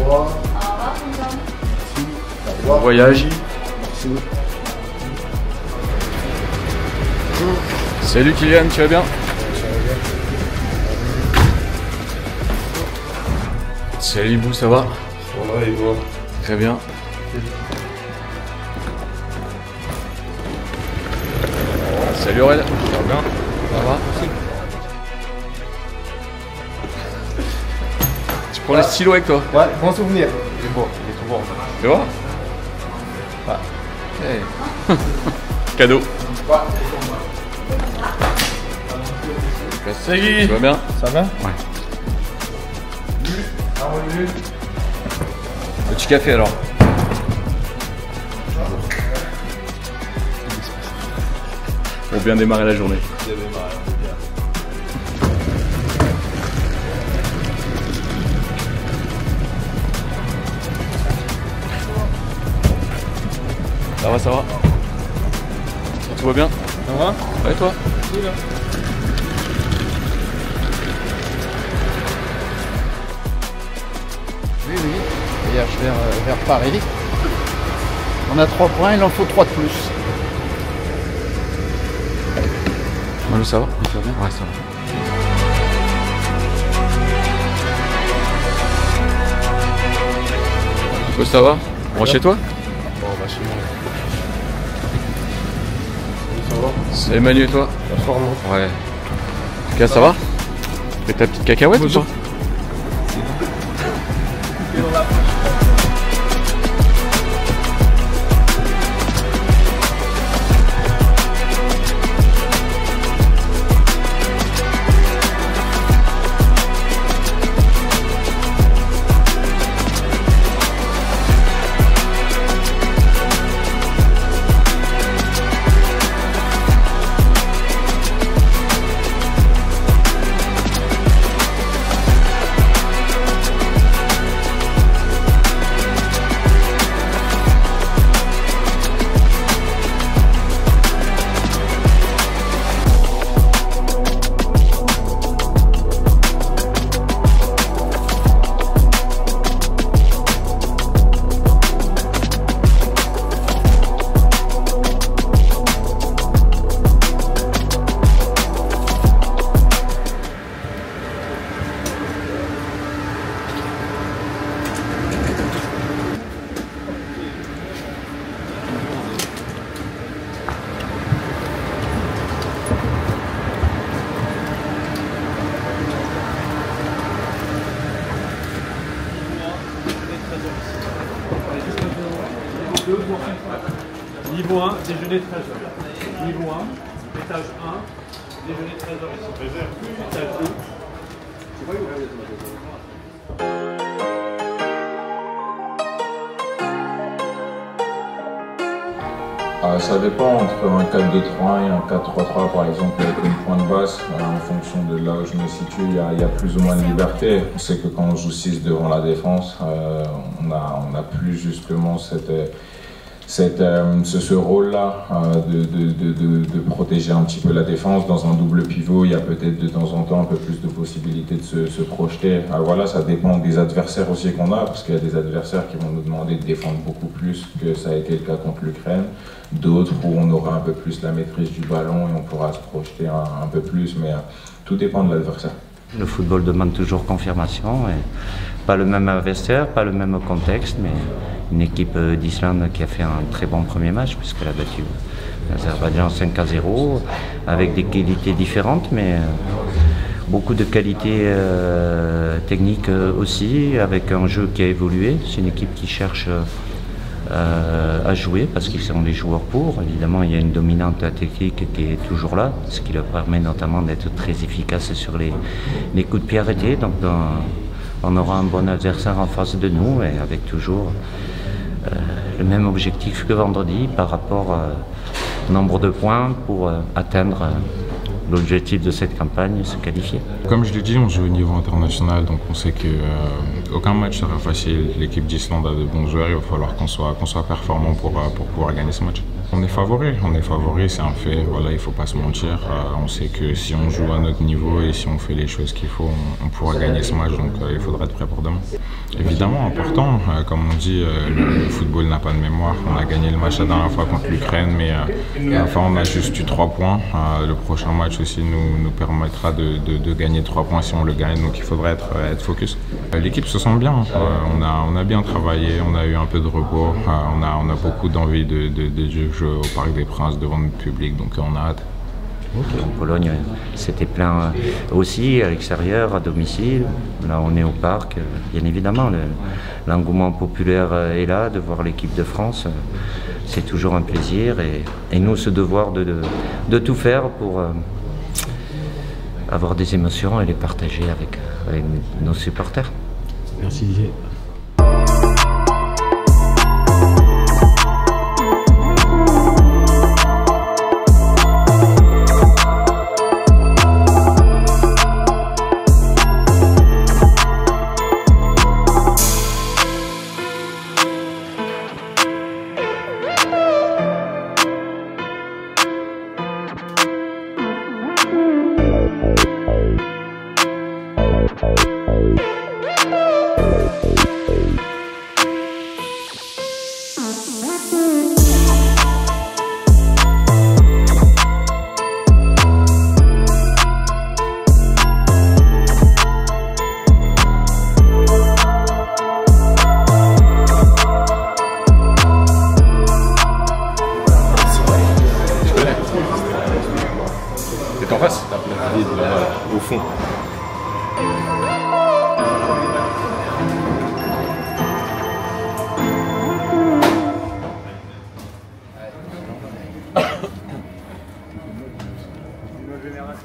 revoir. Bon voyage. Merci. Salut Kylian, tu vas bien? Salut Ibou, ça va? Ça va et toi? Très bien. Salut Aurel. Ça va bien? Ça va? Merci. Tu prends les stylos avec toi? Ouais, bon souvenir. Il est beau, il est tout bon. Tu vois? Ouais. Hey. Cadeau. Ouais. Salut. Tu vas bien? Ça va? Ouais. Petit café alors. Pour bien démarrer la journée. Ça va, ça va. Tout va bien? Ça va? Ouais, toi? Oui, là. Oui, voyage vers Paris. On a 3 points, il en faut 3 de plus. Manu, ça va? Tu vas bien? Ouais, ça va. Ça va? On rentre chez toi? Bon, bah chez moi. Ça va? Salut Manu et toi? La forme? Ouais. En tout cas, ça va? Fais ta petite cacahuète ou pas? Niveau 1, déjeuner 13h. Niveau 1, étage 1, déjeuner 13h ici. Étage 2. Ça dépend entre un 4-2-3 et un 4-3-3 par exemple avec une pointe basse. En fonction de là où je me situe, il y a plus ou moins de liberté. On sait que quand on joue 6 devant la défense, on a plus justement ce rôle-là de protéger un petit peu la défense. Dans un double pivot, il y a peut-être de temps en temps un peu plus de possibilités de se projeter. Voilà, ça dépend des adversaires aussi qu'on a, parce qu'il y a des adversaires qui vont nous demander de défendre beaucoup plus que ça a été le cas contre l'Ukraine. D'autres où on aura un peu plus la maîtrise du ballon et on pourra se projeter un peu plus, mais tout dépend de l'adversaire. Le football demande toujours confirmation. Et pas le même adversaire, pas le même contexte, mais une équipe d'Islande qui a fait un très bon premier match puisqu'elle a battu l'Azerbaïdjan 5-0 avec des qualités différentes, mais beaucoup de qualités techniques aussi, avec un jeu qui a évolué. C'est une équipe qui cherche à jouer parce qu'ils sont les joueurs pour. Évidemment, il y a une dominante technique qui est toujours là, ce qui leur permet notamment d'être très efficace sur les coups de pied arrêtés. Donc on aura un bon adversaire en face de nous et avec toujours le même objectif que vendredi par rapport au nombre de points pour atteindre l'objectif de cette campagne, se qualifier. Comme je l'ai dit, on joue au niveau international, donc on sait que aucun match sera facile. L'équipe d'Islande a de bons joueurs, il va falloir qu'on soit performant pour pouvoir gagner ce match. On est favori, c'est un fait. Voilà, il ne faut pas se mentir. On sait que si on joue à notre niveau et si on fait les choses qu'il faut, on pourra gagner ce match. Donc il faudra être prêt pour demain. Évidemment, important. Comme on dit, le football n'a pas de mémoire. On a gagné le match la dernière fois contre l'Ukraine, mais enfin, on a juste eu 3 points. Le prochain match aussi nous permettra de gagner 3 points si on le gagne. Donc il faudra être focus. L'équipe se sent bien. On a bien travaillé. On a eu un peu de repos. On a beaucoup d'envie de jouer au Parc des Princes devant le public. Donc on a hâte. En Pologne, c'était plein aussi à l'extérieur, à domicile. Là, on est au parc. Bien évidemment, l'engouement populaire est là. De voir l'équipe de France, c'est toujours un plaisir. Et nous, ce devoir de tout faire pour avoir des émotions et les partager avec nos supporters. Merci Didier. C'est en face. La place vide là-bas, au fond.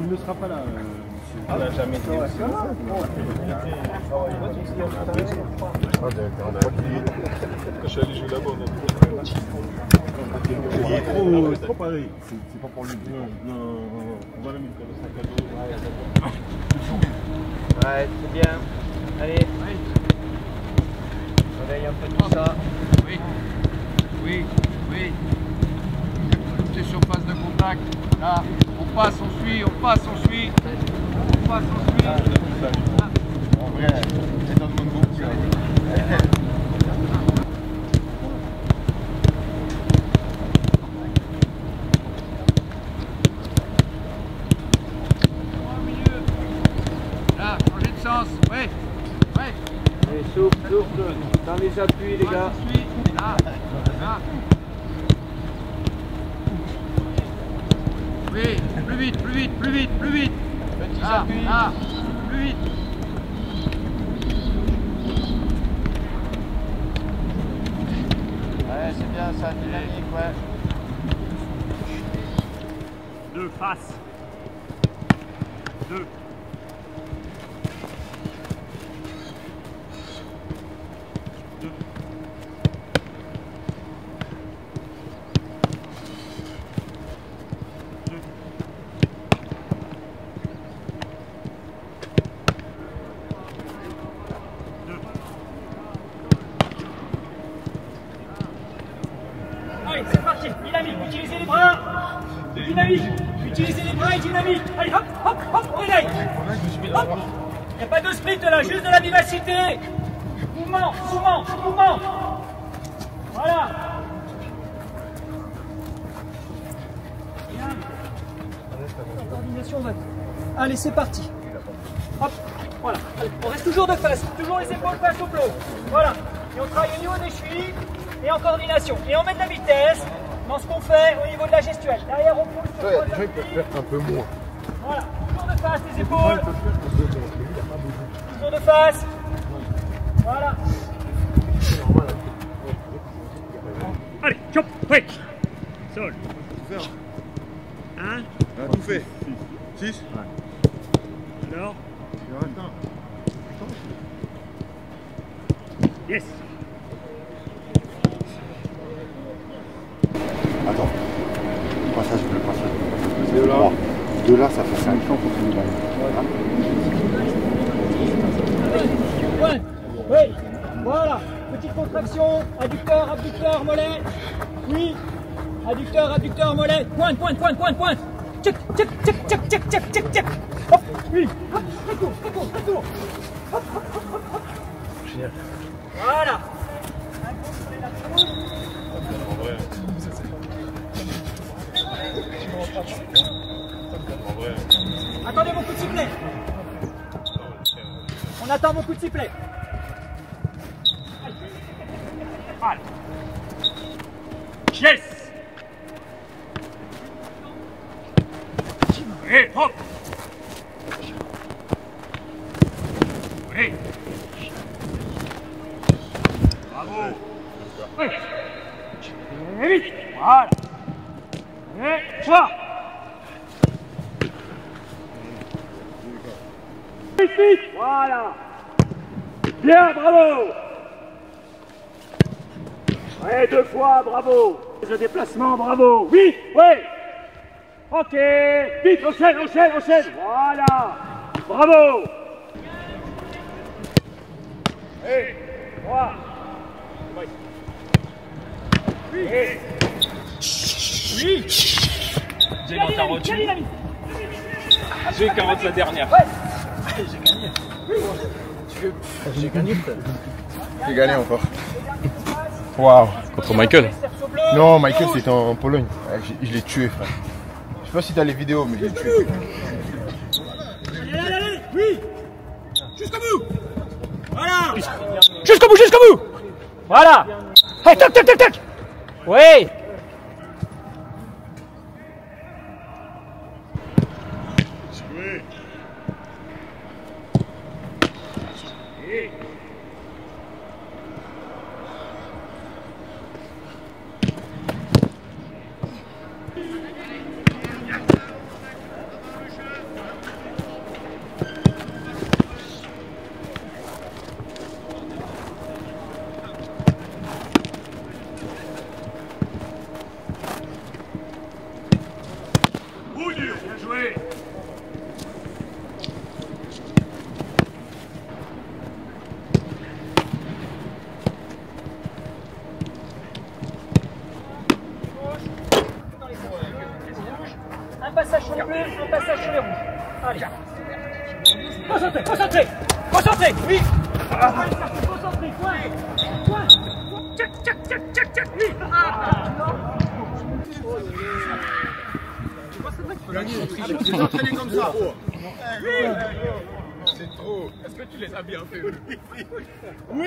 Il ne sera pas là. On n'a jamais été aussi. Quand je suis allé jouer là-bas, on a il est trop pareil. C'est pas pour lui. Non, on va la mettre comme ça. Ouais, c'est bien. Allez. Réveille un peu tout ça. Oui. T'es sur phase de contact. Là, on passe, on suit. En vrai, c'est dans le monde bon. Là, changez de sens. Ouais. Allez, souffle. Dans les appuis, les gars. Là. Oui, plus vite. Petits appuis. Là, plus vite. Ouais, c'est bien ça, dynamique, ouais. 2 face. 2. Allez, c'est parti, dynamique, utilisez les bras. Dynamique, utilisez les bras et dynamique. Allez, hop, on réveille. Hop. Il n'y a pas de sprint là, juste de la vivacité. Mouvement. Voilà. Coordination, allez, c'est parti. Hop, voilà. Allez, on reste toujours de face, toujours les épaules face au plot. Voilà. Et on travaille au niveau des chevilles et en coordination. Et on met de la vitesse dans ce qu'on fait au niveau de la gestuelle. Derrière, on pousse. Les gens, ils peuvent faire un peu moins. Voilà. Toujours de face, les épaules. Toujours de face. Voilà. Allez, chop, ouais. Sol. Hein? On a tout fait. 6. Alors? Yes. Attends. Passage bleu. De là. De là, ça fait 5 ans pour que nous Ouais. Oui, voilà. Petite contraction, adducteur, abducteur, mollet. Oui, adducteur, abducteur, mollet. Pointe, pointe, pointe, pointe, pointe. Tchac, tchac, tchac, tchac, tchac, tchac, tchac, tchac. Hop, oui. Hop, très court, très court, très court. Hop, hop, hop, hop, hop. Génial. Voilà. Attendez mon coup de sifflet. On attend mon coup de sifflet. Allez. Yes. Et hop. Oui. Bravo. Oui. Et vite. Voilà. Et toi. Vite, vite. Voilà. Bien, bravo. Ouais, 2 fois, bravo. Le déplacement, bravo. Vite, ouais. Ok. Vite, enchaîne, enchaîne, enchaîne. Voilà. Bravo. Et 3. Oui. Et... Oui. J'ai dans ta route. J'ai 40 la dernière. Ouais. J'ai gagné. J'ai gagné. J'ai gagné encore. Waouh. Contre Michael. Non, Michael c'était en Pologne. Je l'ai tué, frère. Je sais pas si t'as les vidéos, mais je l'ai tué. Allez, allez, allez. Oui. Jusqu'au bout. Voilà. Jusqu'au bout, jusqu'au bout. Voilà. Hey, tac, tac, tac, tac. Oui. Bien joué. Un passage sur les bleus, un passage sur les rouges. Allez. Concentré, concentré. Concentré, oui. Concentré, point. Point. Tchac, tchac, tchac, tchac, tchac, oui. Tu les entraîner comme ça. C'est trop. Est-ce que tu les as bien fait? Oui.